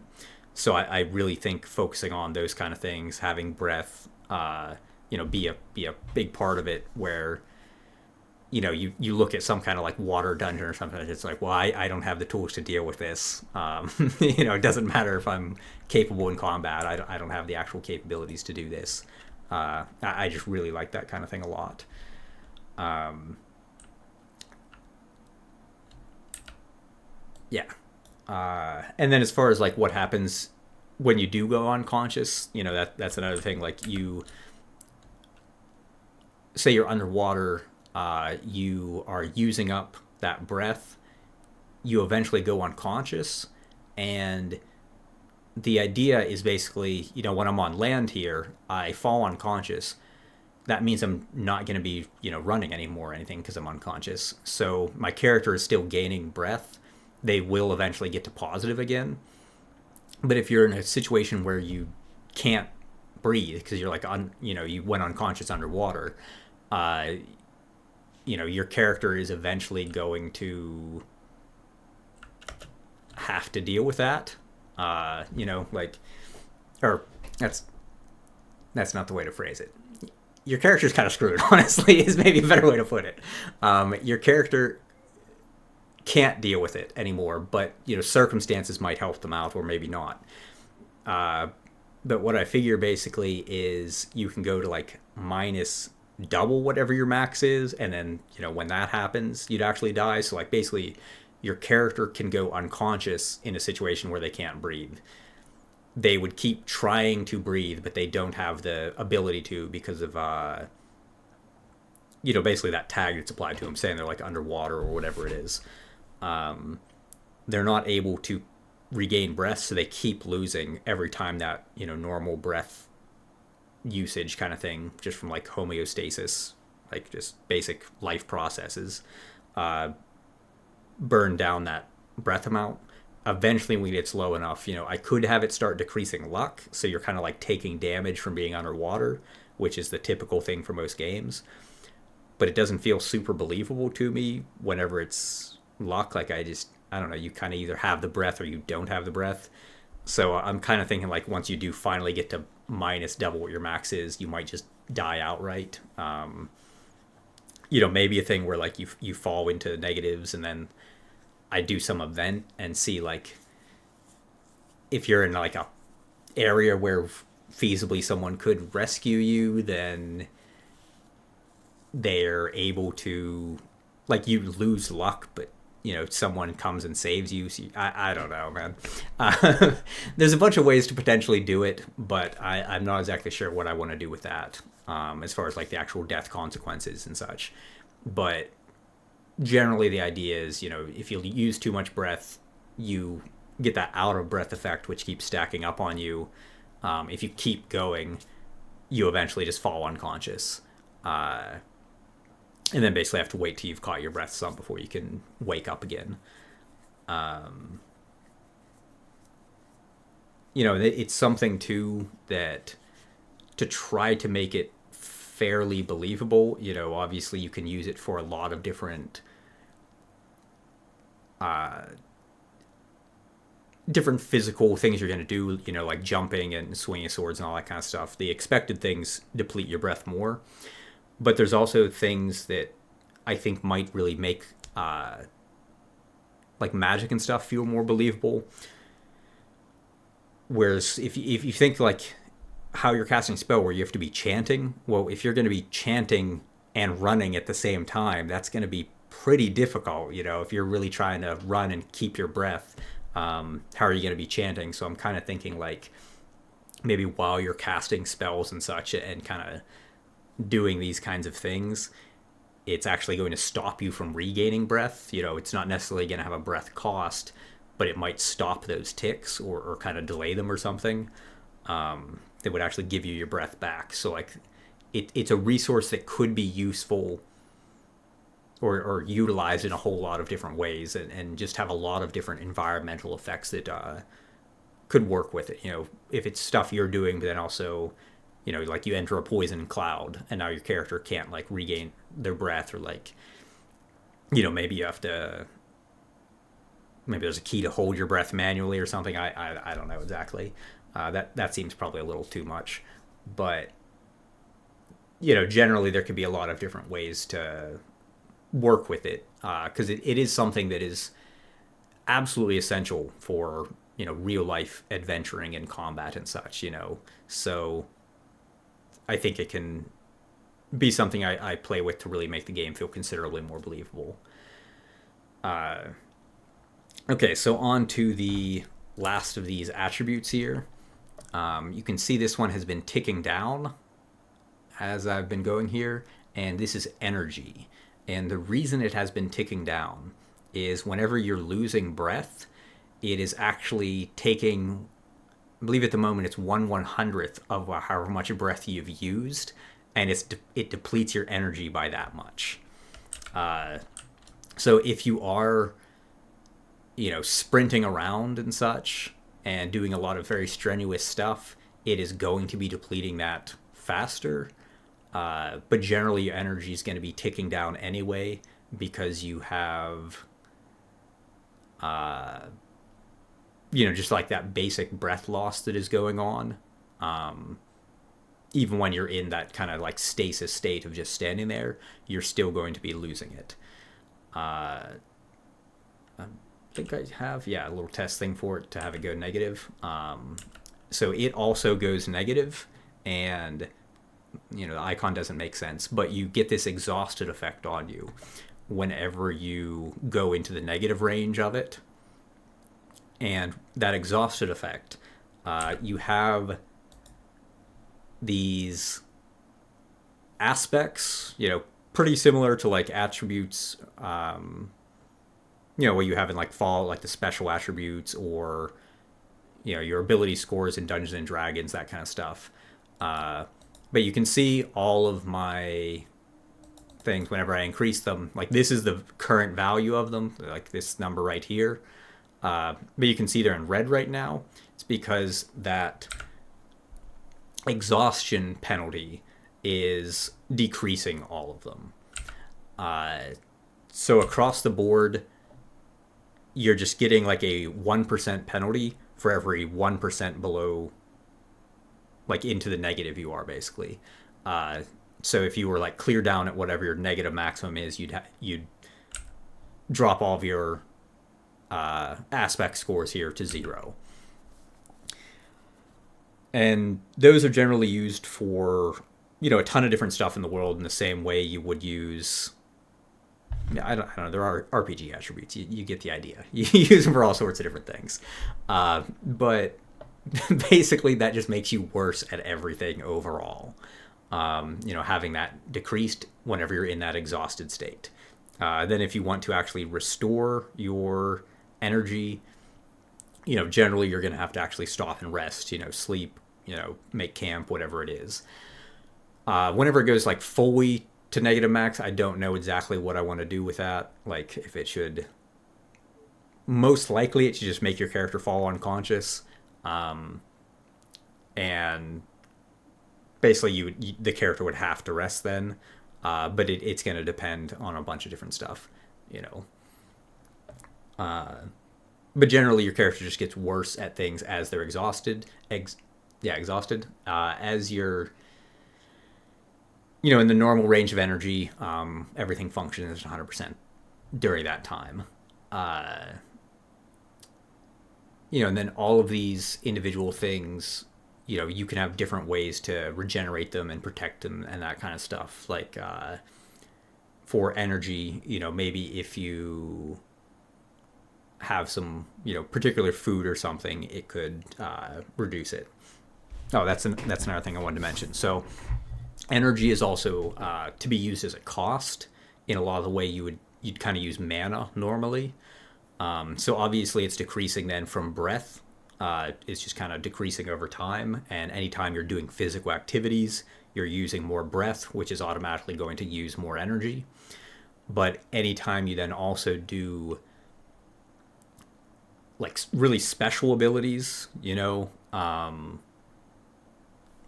So I really think focusing on those kind of things, having breath, be a big part of it, where you look at some kind of like water dungeon or something, it's like, well, I don't have the tools to deal with this. It doesn't matter if I'm capable in combat. I don't have the actual capabilities to do this. I just really like that kind of thing a lot. Yeah. And then as far as like what happens when you do go unconscious, that's another thing. Like you say you're underwater, you are using up that breath, you eventually go unconscious, and the idea is basically, when I'm on land here, I fall unconscious. That means I'm not going to be, running anymore or anything because I'm unconscious. So my character is still gaining breath. They will eventually get to positive again. But if you're in a situation where you can't breathe because you're like, you went unconscious underwater, your character is eventually going to have to deal with that. Or that's not the way to phrase it. Your character's kind of screwed, honestly, is maybe a better way to put it. Your character can't deal with it anymore, but circumstances might help them out, or maybe not. But what I figure basically is you can go to like minus double whatever your max is, and then when that happens, you'd actually die. So like basically, your character can go unconscious in a situation where they can't breathe. They would keep trying to breathe, but they don't have the ability to because of basically that tag that's applied to them, saying they're like underwater or whatever it is. they're not able to regain breath, so they keep losing every time that, normal breath usage kind of thing, just from like homeostasis, like just basic life processes, burn down that breath amount. Eventually, when it gets low enough, I could have it start decreasing luck, so you're kind of like taking damage from being underwater, which is the typical thing for most games. But it doesn't feel super believable to me whenever it's luck. Like, I don't know, you kind of either have the breath or you don't have the breath. So I'm kind of thinking like once you do finally get to minus double what your max is, you might just die outright. Maybe a thing where like you fall into negatives, and then I do some event and see like if you're in like a area where feasibly someone could rescue you, then they're able to, like, you lose luck, but someone comes and saves you. So I don't know, man. There's a bunch of ways to potentially do it, but I'm not exactly sure what I want to do with that, as far as like the actual death consequences and such. But generally, the idea is, if you use too much breath, you get that out of breath effect, which keeps stacking up on you. If you keep going, you eventually just fall unconscious. And then basically have to wait till you've caught your breath some before you can wake up again. It's something too that, to try to make it fairly believable, obviously you can use it for a lot of different physical things you're going to do, like jumping and swinging swords and all that kind of stuff. The expected things deplete your breath more. But there's also things that I think might really make like magic and stuff feel more believable. Whereas if you think like how you're casting a spell where you have to be chanting, well, if you're going to be chanting and running at the same time, that's going to be pretty difficult. If you're really trying to run and keep your breath, how are you going to be chanting? So I'm kind of thinking like maybe while you're casting spells and such and kind of doing these kinds of things, it's actually going to stop you from regaining breath. It's not necessarily going to have a breath cost, but it might stop those ticks or kind of delay them or something. That would actually give you your breath back. So like it's a resource that could be useful or utilized in a whole lot of different ways, and just have a lot of different environmental effects that could work with it. If it's stuff you're doing, but then also like you enter a poison cloud and now your character can't like regain their breath, or like, maybe you have to, maybe there's a key to hold your breath manually or something. I don't know exactly. That seems probably a little too much, but generally there could be a lot of different ways to work with it, because it is something that is absolutely essential for real life adventuring and combat and such. So I think it can be something I play with to really make the game feel considerably more believable. Okay, so on to the last of these attributes here. You can see this one has been ticking down as I've been going here, and this is energy. And the reason it has been ticking down is whenever you're losing breath, it is actually taking, I believe at the moment it's 1/100th of however much breath you've used, and it depletes your energy by that much. So if you are, sprinting around and such and doing a lot of very strenuous stuff, it is going to be depleting that faster. But generally, your energy is going to be ticking down anyway because you have, just like that basic breath loss that is going on. Even when you're in that kind of like stasis state of just standing there, you're still going to be losing it. I think I have, a little test thing for it to have it go negative. So it also goes negative, and the icon doesn't make sense, but you get this exhausted effect on you whenever you go into the negative range of it. And that exhausted effect, you have these aspects, pretty similar to like attributes what you have in like Fall, like the special attributes, or your ability scores in Dungeons and Dragons, that kind of stuff. Uh, but you can see all of my things whenever I increase them. Like this is the current value of them, like this number right here. But you can see they're in red right now. It's because that exhaustion penalty is decreasing all of them. So across the board, you're just getting like a 1% penalty for every 1% below, like into the negative you are, basically. So if you were like clear down at whatever your negative maximum is, you'd drop all of your aspect scores here to 0. And those are generally used for, a ton of different stuff in the world in the same way you would use. I don't know. There are RPG attributes. You get the idea. You use them for all sorts of different things. But basically, that just makes you worse at everything overall. Having that decreased whenever you're in that exhausted state. Then if you want to actually restore your energy, generally you're going to have to actually stop and rest, sleep, make camp, whatever it is. Whenever it goes like fully to negative max, I don't know exactly what I want to do with that. Like if it should, most likely it should just make your character fall unconscious. And basically the character would have to rest then. But it's going to depend on a bunch of different stuff, But generally, your character just gets worse at things as they're exhausted. Exhausted. As you're, in the normal range of energy, everything functions at 100% during that time. And then all of these individual things, you can have different ways to regenerate them and protect them and that kind of stuff. Like for energy, maybe if you have some, particular food or something, it could reduce it. Oh, that's another thing I wanted to mention. So energy is also to be used as a cost in a lot of the way you'd kind of use mana normally. So obviously it's decreasing then from breath. It's just kind of decreasing over time. And anytime you're doing physical activities, you're using more breath, which is automatically going to use more energy. But anytime you then also do like really special abilities,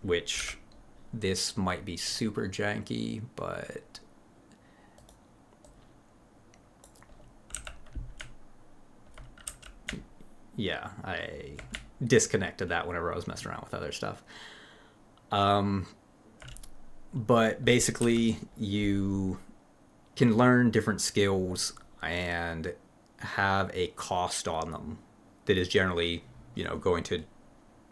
which this might be super janky, but yeah, I disconnected that whenever I was messing around with other stuff. But basically, you can learn different skills and have a cost on them that is generally, going to,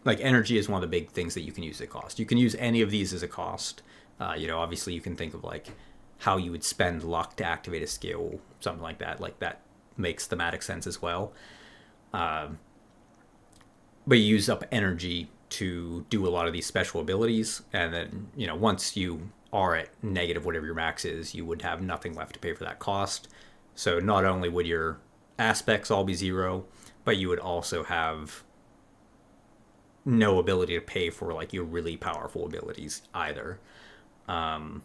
like energy is one of the big things that you can use as a cost. You can use any of these as a cost. Obviously you can think of like how you would spend luck to activate a skill, something like that. Like that makes thematic sense as well. But you use up energy to do a lot of these special abilities, and then once you are at negative whatever your max is, you would have nothing left to pay for that cost. So not only would your aspects all be 0, but you would also have no ability to pay for like your really powerful abilities either. So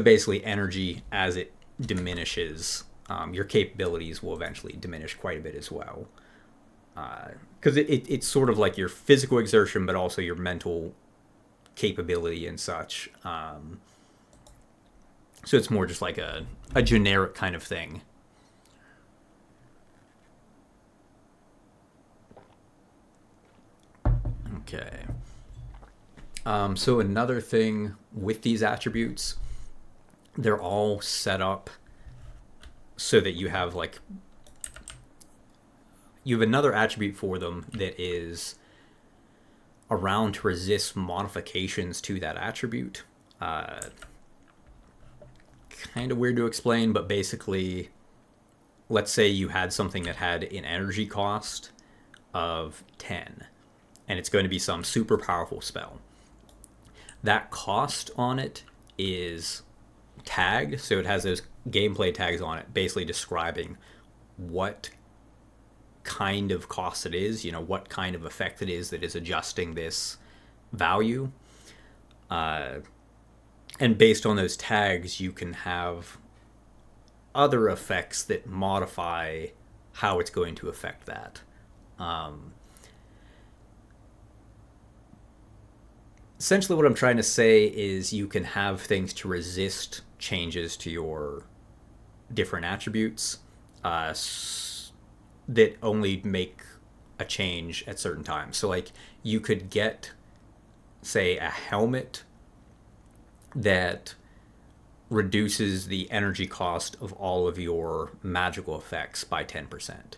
basically energy, as it diminishes, your capabilities will eventually diminish quite a bit as well. Because it's sort of like your physical exertion, but also your mental capability and such. So it's more just like a generic kind of thing. Okay. So another thing with these attributes, they're all set up so that you have like, you have another attribute for them that is around to resist modifications to that attribute. Kind of weird to explain, but basically, let's say you had something that had an energy cost of 10, and it's going to be some super powerful spell. That cost on it is tag, so it has those gameplay tags on it, basically describing what kind of cost it is, what kind of effect it is that is adjusting this value. And based on those tags, you can have other effects that modify how it's going to affect that. Essentially, what I'm trying to say is you can have things to resist changes to your different attributes that only make a change at certain times. So, like, you could get, say, a helmet that reduces the energy cost of all of your magical effects by 10%.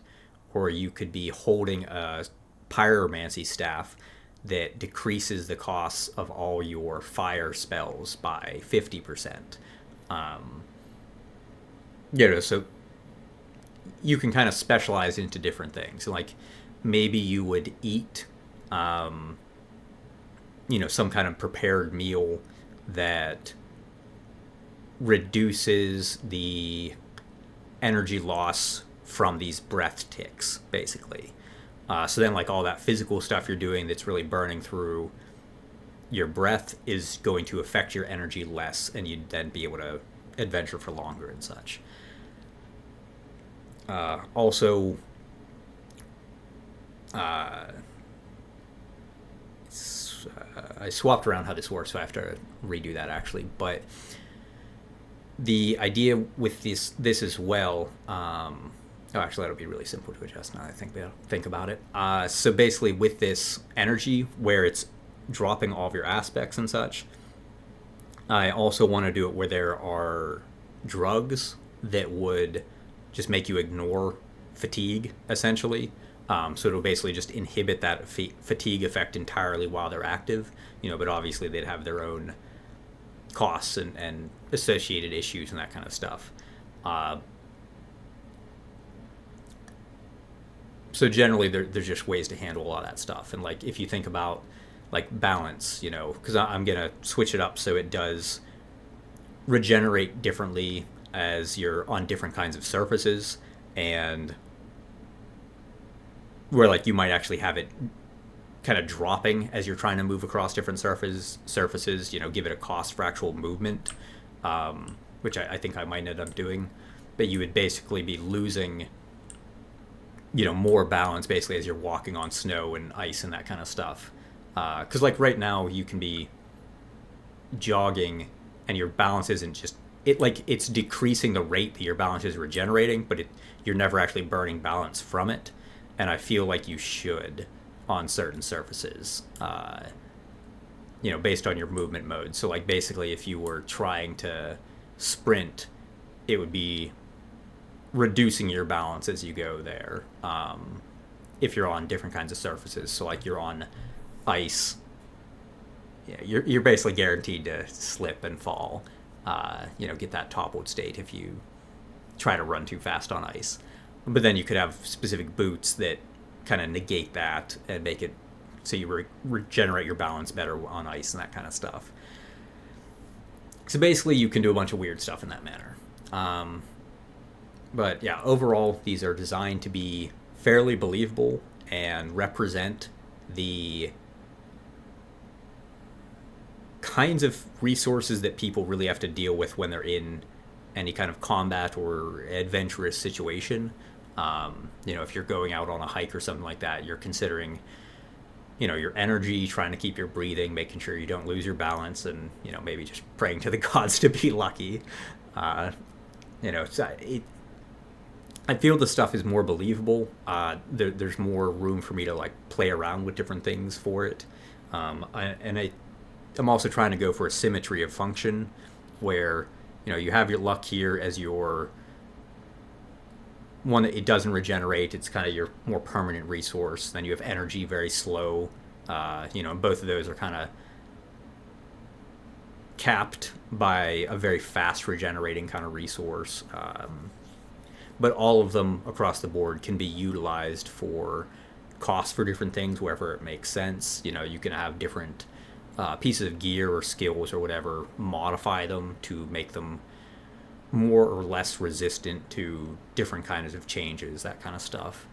Or you could be holding a pyromancy staff that decreases the costs of all your fire spells by 50%. So you can kind of specialize into different things. Like maybe you would eat, some kind of prepared meal that reduces the energy loss from these breath ticks, basically. So then, like all that physical stuff you're doing that's really burning through your breath is going to affect your energy less, and you'd then be able to adventure for longer and such. Also, I swapped around how this works, so I have to redo that actually. But the idea with this as well. Actually, that'll be really simple to adjust now. I think about it. So basically, with this energy, where it's dropping all of your aspects and such, I also want to do it where there are drugs that would just make you ignore fatigue, essentially. So it'll basically just inhibit that fatigue effect entirely while they're active. But obviously they'd have their own costs and associated issues and that kind of stuff. So generally there's just ways to handle a lot of that stuff. And like if you think about like balance, because I'm going to switch it up so it does regenerate differently as you're on different kinds of surfaces, and where like you might actually have it kind of dropping as you're trying to move across different surfaces, give it a cost for actual movement, which I think I might end up doing. But you would basically be losing more balance basically as you're walking on snow and ice and that kind of stuff. Because like right now you can be jogging and your balance isn't just it's decreasing the rate that your balance is regenerating, but you're never actually burning balance from it. And I feel like you should on certain surfaces, based on your movement mode. So like basically if you were trying to sprint, it would be reducing your balance as you go there. If you're on different kinds of surfaces, so like you're on ice, you're basically guaranteed to slip and fall. Get that toppled state if you try to run too fast on ice. But then you could have specific boots that kind of negate that and make it so you regenerate your balance better on ice and that kind of stuff. So basically you can do a bunch of weird stuff in that manner. But yeah, overall, these are designed to be fairly believable and represent the kinds of resources that people really have to deal with when they're in any kind of combat or adventurous situation. If you're going out on a hike or something like that, you're considering, your energy, trying to keep your breathing, making sure you don't lose your balance, and, maybe just praying to the gods to be lucky. I feel the stuff is more believable. There's more room for me to like play around with different things for it. I'm also trying to go for a symmetry of function where, you have your luck here as your one that it doesn't regenerate. It's kind of your more permanent resource. Then you have energy, very slow. Both of those are kind of capped by a very fast regenerating kind of resource. But all of them across the board can be utilized for costs for different things wherever it makes sense. You can have different pieces of gear or skills or whatever, modify them to make them more or less resistant to different kinds of changes, that kind of stuff.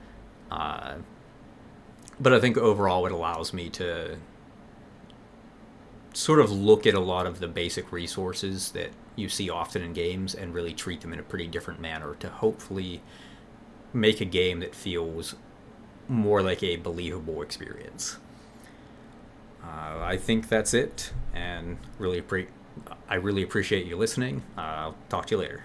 Uh, but I think overall it allows me to sort of look at a lot of the basic resources that you see often in games and really treat them in a pretty different manner to hopefully make a game that feels more like a believable experience. I think that's it, and I really appreciate you listening. I'll talk to you later.